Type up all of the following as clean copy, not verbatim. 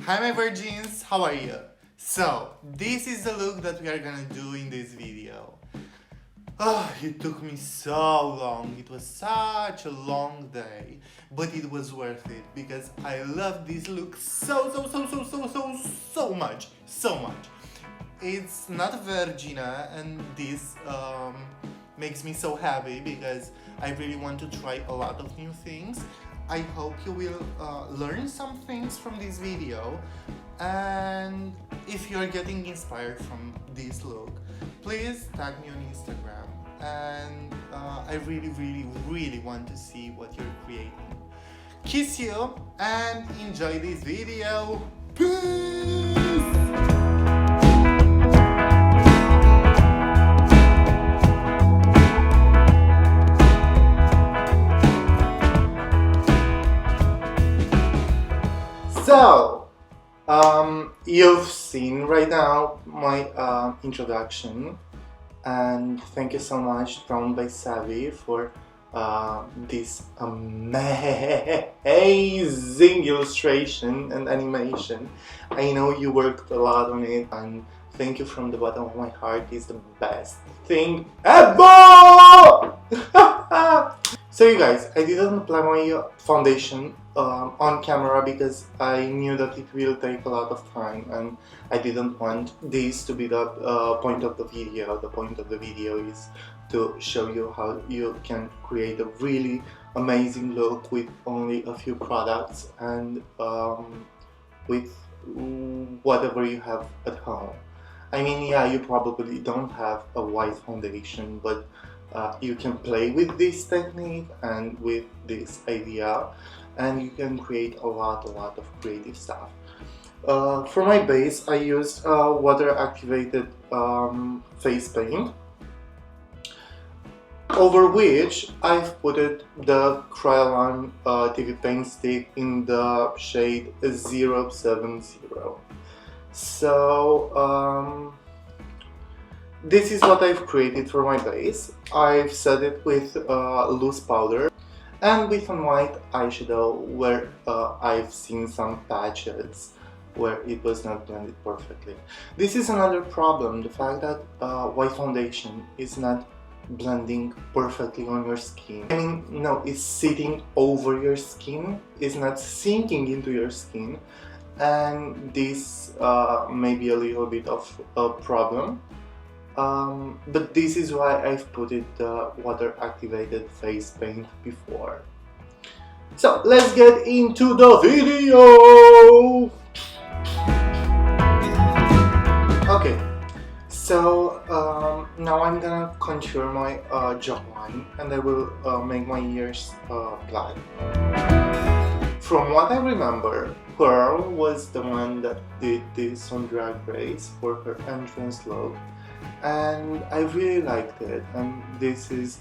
Hi my Vergines, how are you? So, this is the look that we are gonna do in this video. It took me so long, it was such a long day, but it was worth it because I love this look so much, so much. It's not Vergine and this makes me so happy because I really want to try a lot of new things. I hope you will learn some things from this video, and if you're getting inspired from this look, please tag me on Instagram, and I really want to see what you're creating. Kiss you and enjoy this video. Peace! So, you've seen right now my introduction, and thank you so much, Drawn by Savvy, for this amazing illustration and animation. I know you worked a lot on it, and thank you from the bottom of my heart. It's the best thing ever! So you guys, I didn't apply my foundation on camera because I knew that it will take a lot of time, and I didn't want this to be the point of the video. The point of the video is to show you how you can create a really amazing look with only a few products and with whatever you have at home. I mean, yeah, you probably don't have a white foundation, but you can play with this technique and with this idea, and you can create a lot of creative stuff. For my base, I used water activated face paint, over which I've put the Kryolan TV paint stick in the shade 070. So this is what I've created for my base. I've set it with loose powder and with a white eyeshadow where I've seen some patches where it was not blended perfectly. This is another problem, the fact that white foundation is not blending perfectly on your skin. I mean, no, it's sitting over your skin, it's not sinking into your skin, and this may be a little bit of a problem. But this is why I've put it the water activated face paint before. So let's get into the video! Okay, so now I'm gonna contour my jawline, and I will make my ears black. From what I remember, Pearl was the one that did this on Drag Race for her entrance look, and I really liked it, and this is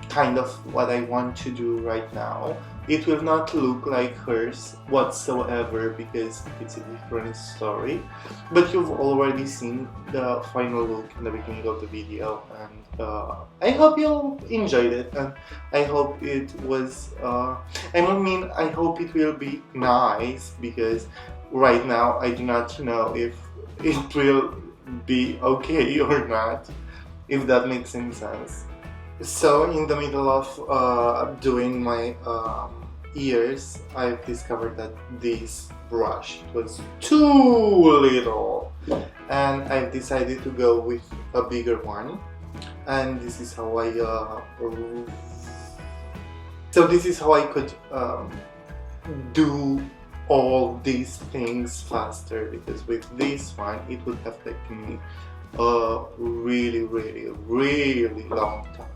kind of what I want to do right now. It will not look like hers whatsoever because it's a different story, but you've already seen the final look in the beginning of the video, and I hope you enjoyed it, and I hope it was I hope it will be nice, because right now I do not know if it will be okay or not, if that makes any sense. So in the middle of doing my ears, I've discovered that this brush was too little, and I've decided to go with a bigger one, and this is how I could do all these things faster, because with this one it would have taken me a really long time.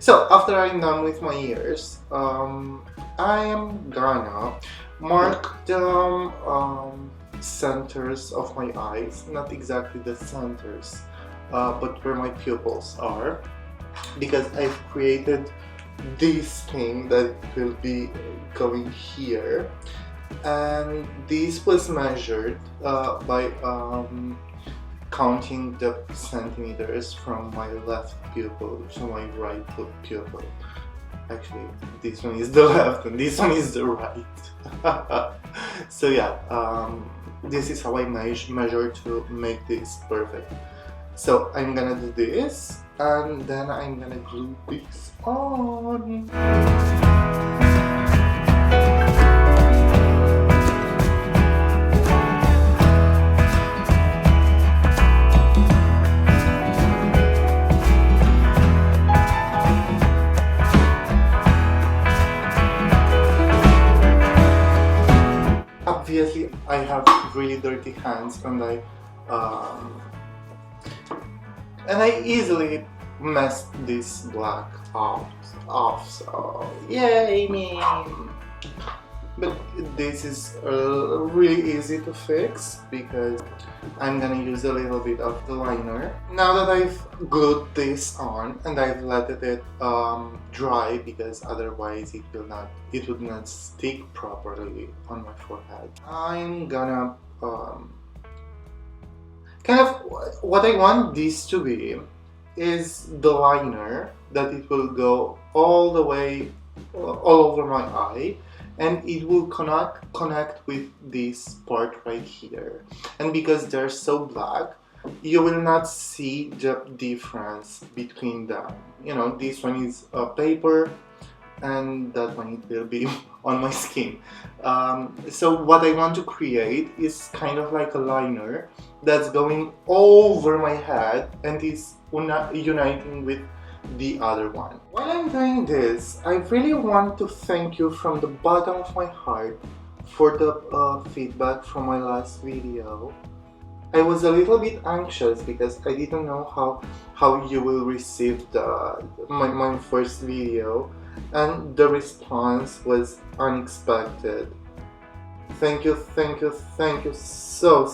So after I'm done with my ears, I am gonna mark the centers of my eyes, not exactly the centers, but where my pupils are, because I've created this thing that will be going here, and this was measured by counting the centimeters from my left pupil to my right pupil. Actually, this one is the left and this one is the right. So yeah, this is how I measure to make this perfect. So I'm gonna do this, and then I'm gonna glue this on. Obviously, I have really dirty hands, and I easily messed this black off. So yay me! But this is really easy to fix because I'm gonna use a little bit of the liner. Now that I've glued this on and I've let it dry, because otherwise it would not stick properly on my forehead, I'm gonna kind of what I want this to be is the liner that it will go all the way all over my eye, and it will connect with this part right here. And because they're so black, you will not see the difference between them. You know, this one is paper and that one it will be on my skin. So what I want to create is kind of like a liner that's going over my head and is uniting with the other one. While I'm doing this, I really want to thank you from the bottom of my heart for the feedback from my last video. I was a little bit anxious because I didn't know how you will receive my first video, and the response was unexpected. Thank you so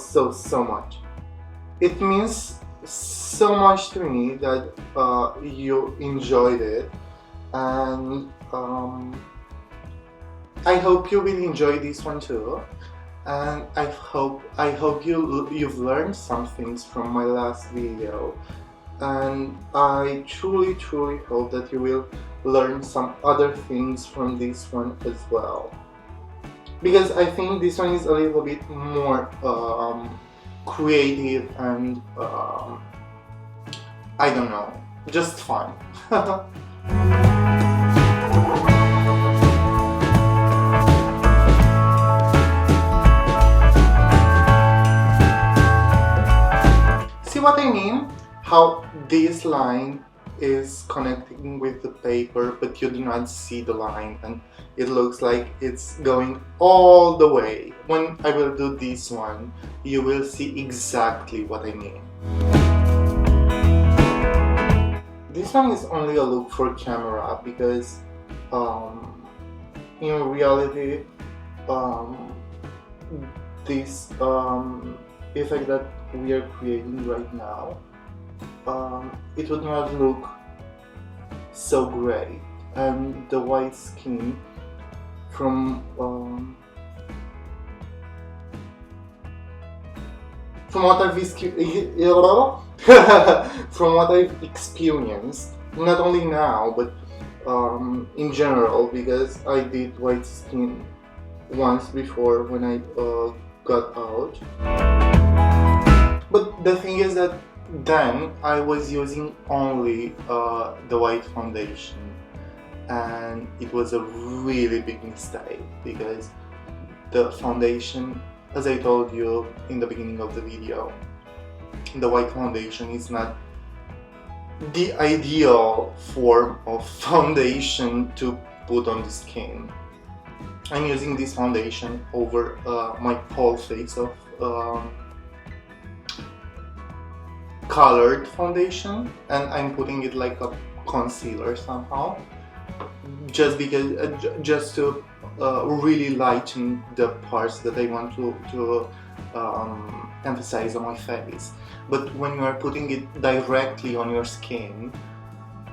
much. It means so much to me that you enjoyed it, and I hope you will enjoy this one too, and I hope you've learned some things from my last video, and I truly hope that you will learn some other things from this one as well, because I think this one is a little bit more creative and I don't know, just fun. See what I mean? How this line is connecting with the paper, but you do not see the line, and it looks like it's going all the way. When I will do this one, you will see exactly what I mean. This one is only a look for camera because in reality this effect that we are creating right now, it would not look so great, and the white skin from what I've experienced, not only now but in general, because I did white skin once before when I got out. But the thing is that then I was using only the white foundation, and it was a really big mistake because the foundation, as I told you in the beginning of the video, the white foundation is not the ideal form of foundation to put on the skin. I'm using this foundation over my whole face of colored foundation, and I'm putting it like a concealer somehow, just to really lighten the parts that I want to emphasize on my face. But when you are putting it directly on your skin,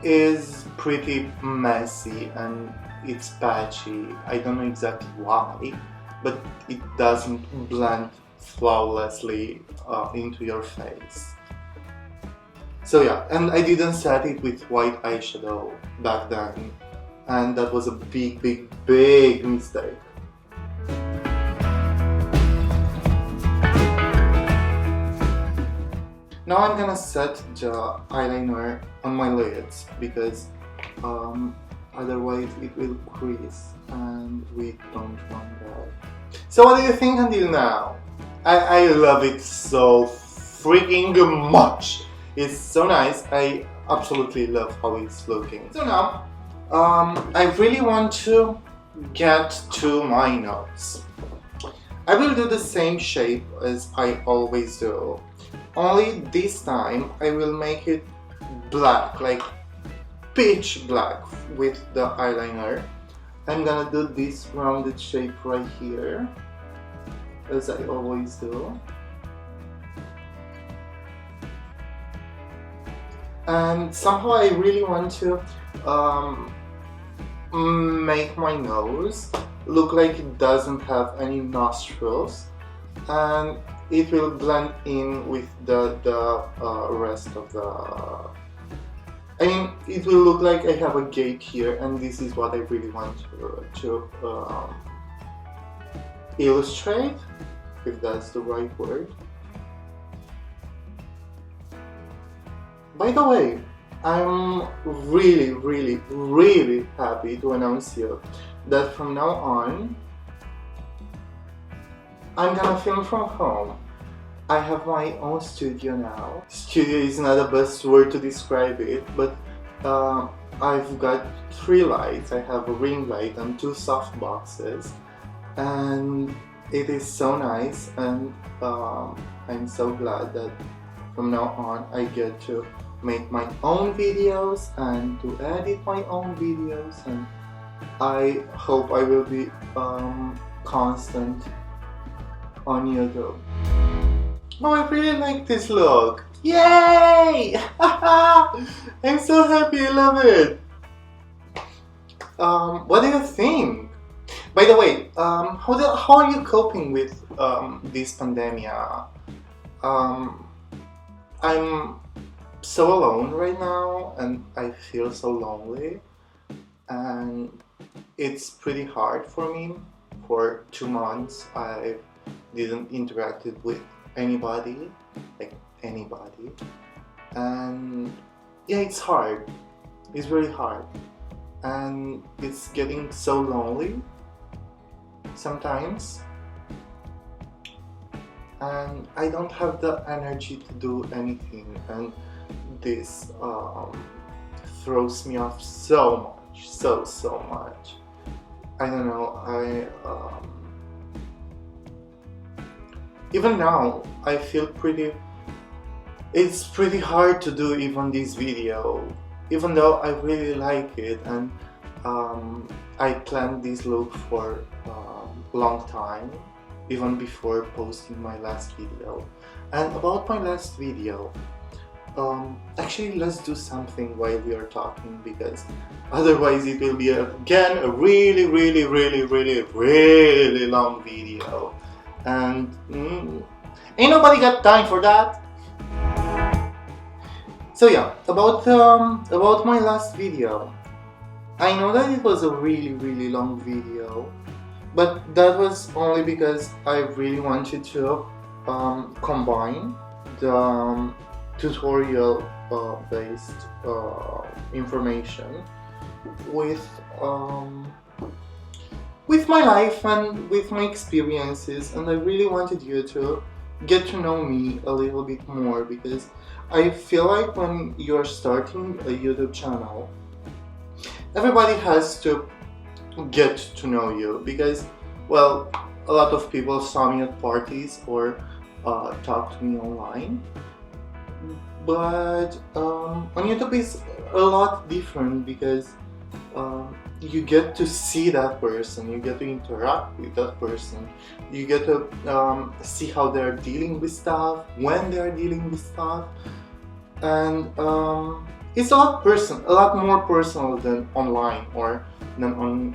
is pretty messy and it's patchy. I don't know exactly why, but it doesn't blend flawlessly into your face. So yeah, and I didn't set it with white eyeshadow back then, and that was a big mistake. Now I'm gonna set the eyeliner on my lids because otherwise it will crease and we don't want that. So what do you think until now? I love it so freaking much. It's so nice. I absolutely love how it's looking. So now I really want to get to my nose. I will do the same shape as I always do, only this time I will make it black, like pitch black with the eyeliner. I'm gonna do this rounded shape right here, as I always do. And somehow I really want to make my nose look like it doesn't have any nostrils, and it will blend in with the rest of the... I mean, it will look like I have a gate here, and this is what I really want to illustrate, if that's the right word. By the way, I'm really happy to announce you that from now on I'm gonna film from home. I have my own studio now. Studio is not the best word to describe it, but I've got 3 lights. I have a ring light and 2 soft boxes, and it is so nice, and I'm so glad that from now on I get to make my own videos and to edit my own videos, and I hope I will be constant on YouTube. Oh, I really like this look! Yay! I'm so happy, I love it! What do you think? By the way, how are you coping with this pandemic? I'm so alone right now, and I feel so lonely, and it's pretty hard for me. For 2 months I didn't interact with anybody, like anybody, and yeah, it's hard. It's very hard, and it's getting so lonely sometimes, and I don't have the energy to do anything, and this throws me off so much, so much. I don't know, even now I feel it's pretty hard to do even this video, even though I really like it, and I planned this look for a long time, even before posting my last video. And about my last video, actually let's do something while we are talking, because otherwise it will be again a really long video, and ain't nobody got time for that. So yeah, about my last video, I know that it was a really long video, but that was only because I really wanted to combine the tutorial based information with my life and with my experiences, and I really wanted you to get to know me a little bit more, because I feel like when you're starting a YouTube channel, everybody has to get to know you, because, well, a lot of people saw me at parties or talk to me online, but on YouTube is a lot different, because you get to see that person, you get to interact with that person, you get to see how they're dealing with stuff, when they're dealing with stuff, and it's a lot more personal than online or than on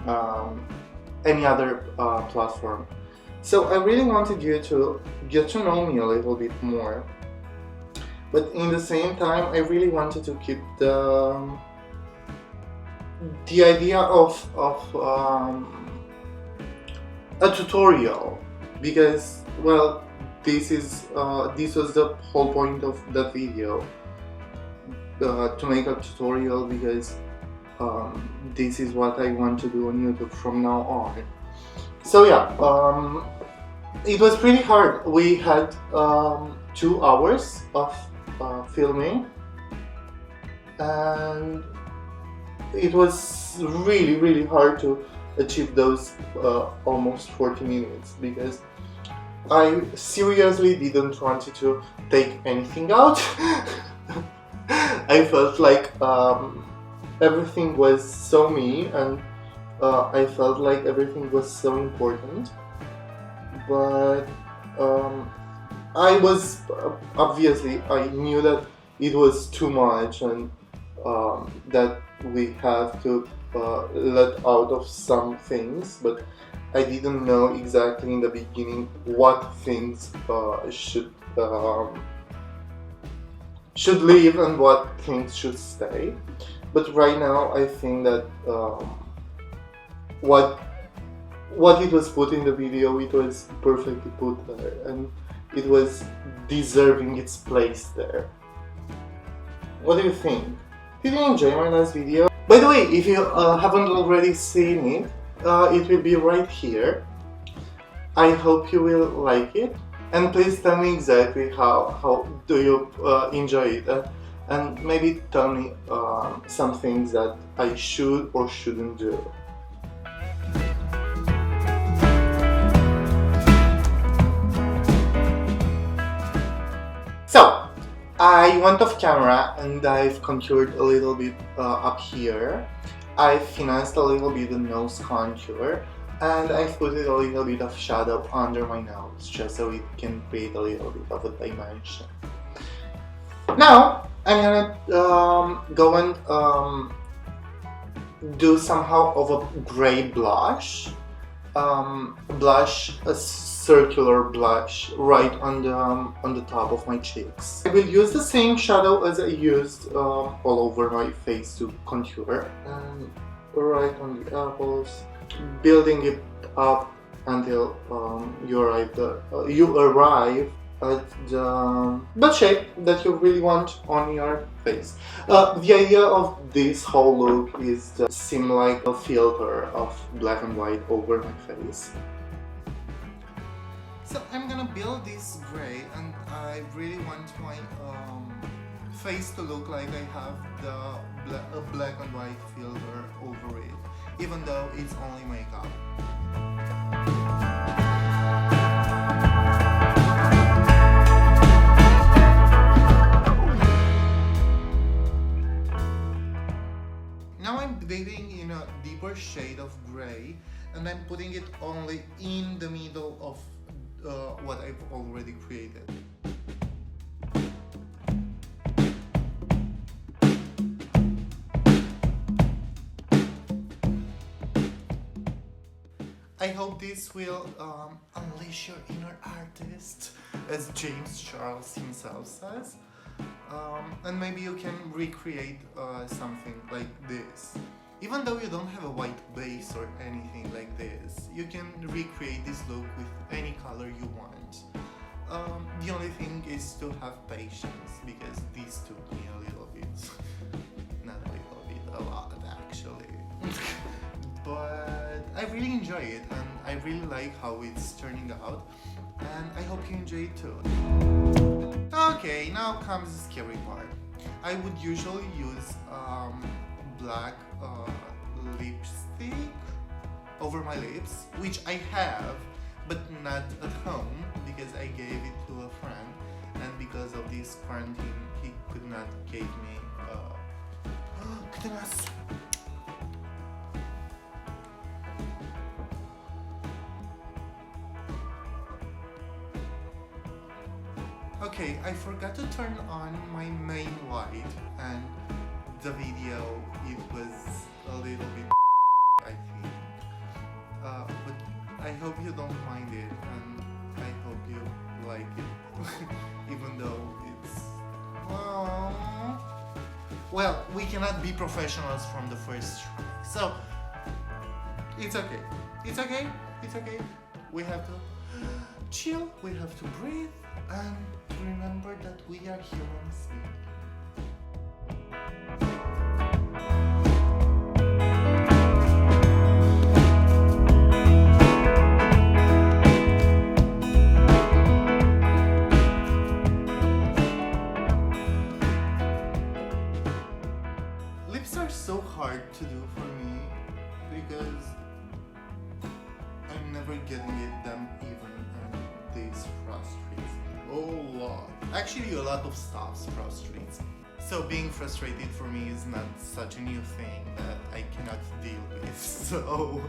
any other platform. So I really wanted you to get to know me a little bit more, but in the same time I really wanted to keep the idea of a tutorial, because, well, this was the whole point of that video, to make a tutorial, because this is what I want to do on YouTube from now on. So yeah, it was pretty hard. We had 2 hours of filming, and it was really hard to achieve those almost 40 minutes, because I seriously didn't want to take anything out. I felt like everything was so me, and I felt like everything was so important, but I was obviously, I knew that it was too much, and that we have to let out of some things, but I didn't know exactly in the beginning what things should leave and what things should stay. But right now I think that what it was put in the video, it was perfectly put there, and it was deserving its place there. What do you think? Did you enjoy my last video? By the way, if you haven't already seen it, it will be right here. I hope you will like it, and please tell me exactly how do you enjoy it, and maybe tell me some things that I should or shouldn't do. So, I went off camera and I've contoured a little bit up here. I financed a little bit the nose contour, and I've put a little bit of shadow under my nose, just so it can create a little bit of a dimension. Now, I'm gonna go and do somehow of a gray blush. A circular blush right on the top of my cheeks. I will use the same shadow as I used all over my face to contour, and right on the apples, building it up until you arrive at the shape that you really want on your face. The idea of this whole look is to seem like a filter of black and white over my face. So I'm gonna build this gray, and I really want my face to look like I have a black and white filter over it, even though it's only makeup. Now I'm digging in a deeper shade of gray, and I'm putting it only in the middle of what I've already created. I hope this will unleash your inner artist, as James Charles himself says. And maybe you can recreate something like this. Even though you don't have a white base or anything like this, you can recreate this look with any color you want. The only thing is to have patience, because this took me a little bit, not a little bit, a lot actually. But I really enjoy it, and I really like how it's turning out, and I hope you enjoy it too. Okay, now comes the scary part. I would usually use black lipstick over my lips, which I have, but not at home, because I gave it to a friend, and because of this quarantine, he could not give me goodness. Okay, I forgot to turn on my main light, and the video, it was a little bit I think. But I hope you don't mind it, and I hope you like it, even though it's... Well, we cannot be professionals from the first try, so it's okay. It's okay. It's okay. We have to chill, we have to breathe, and to remember that we are humans. Lips are so hard to do for me because I'm never getting them even, and this frustrates me a lot. Actually, a lot of stuff frustrates me. So being frustrated for me is not such a new thing that I cannot deal with, so...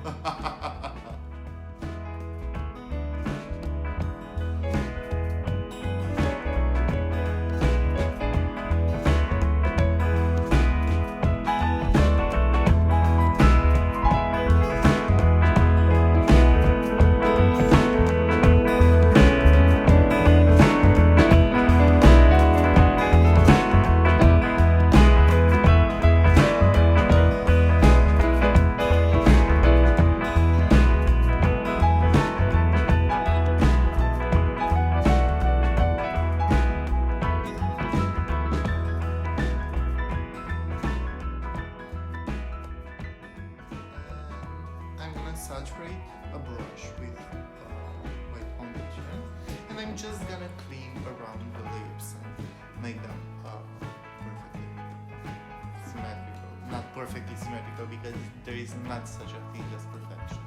saturate a brush with white foundation, and I'm just gonna clean around the lips and make them perfectly symmetrical. Not perfectly symmetrical because there is not such a thing as perfection.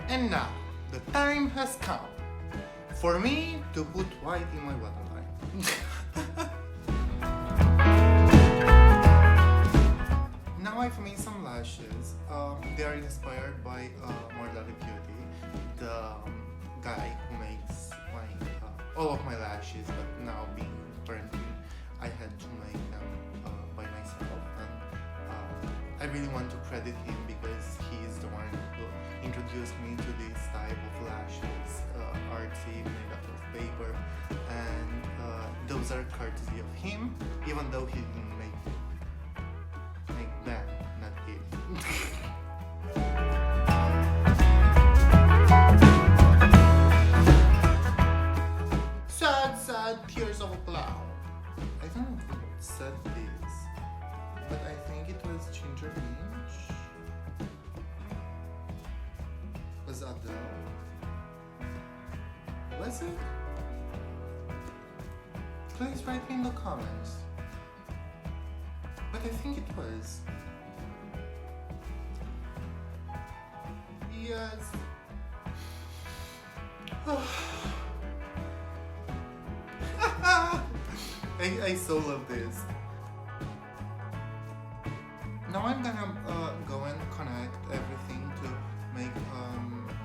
And now, the time has come for me to put white in my waterline. Now I've made some lashes. They are inspired by Morlala Beauty, the guy who makes all of my lashes, but now being quarantined, I had to make them by myself. And I really want to credit him because he is the one who introduced me to this type of lashes, artsy, made out of paper, and those are courtesy of him, even though he didn't make them, not it. Sad tears of a clown. I don't know who said this, but I think it was Ginger Minch. Was Adele? Was it? Please write me in the comments. But I think it was. Yes. I so love this. Now I'm gonna go and connect everything to make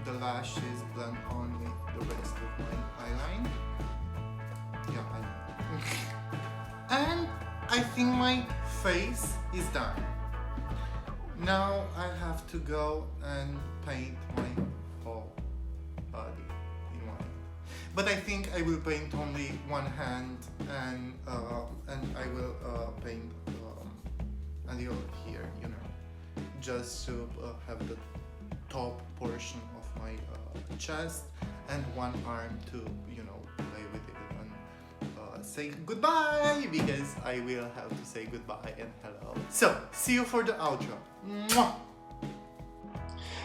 the lashes blend on with the rest of my eyeline. Yeah, and I think my face is done. Now I have to go and paint my whole body in white. But I think I will paint only one hand, and I will paint a little here, you know, just to have the top portion of my chest and one arm to, you know, play with it and say goodbye, because I will have to say goodbye and hello. So, see you for the outro. Mwah!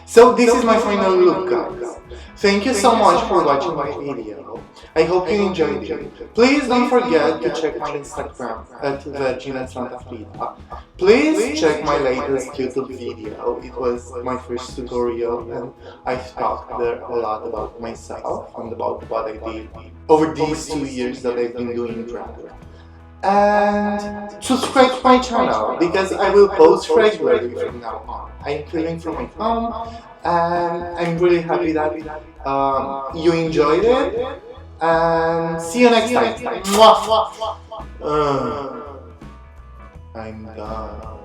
So this is my final look, guys. Thank you so much for watching my video. I hope you enjoyed it. Please don't forget to check my Instagram at Vergine Frida. Please check my latest YouTube video. It was my first tutorial and I've talked there a lot about myself and about what I did over these 2 years that I've been doing drag. And subscribe to my channel because I will post regularly from now on. I'm filming from my home and I'm really happy that you enjoyed it, and see you next time. Mwah. I'm done.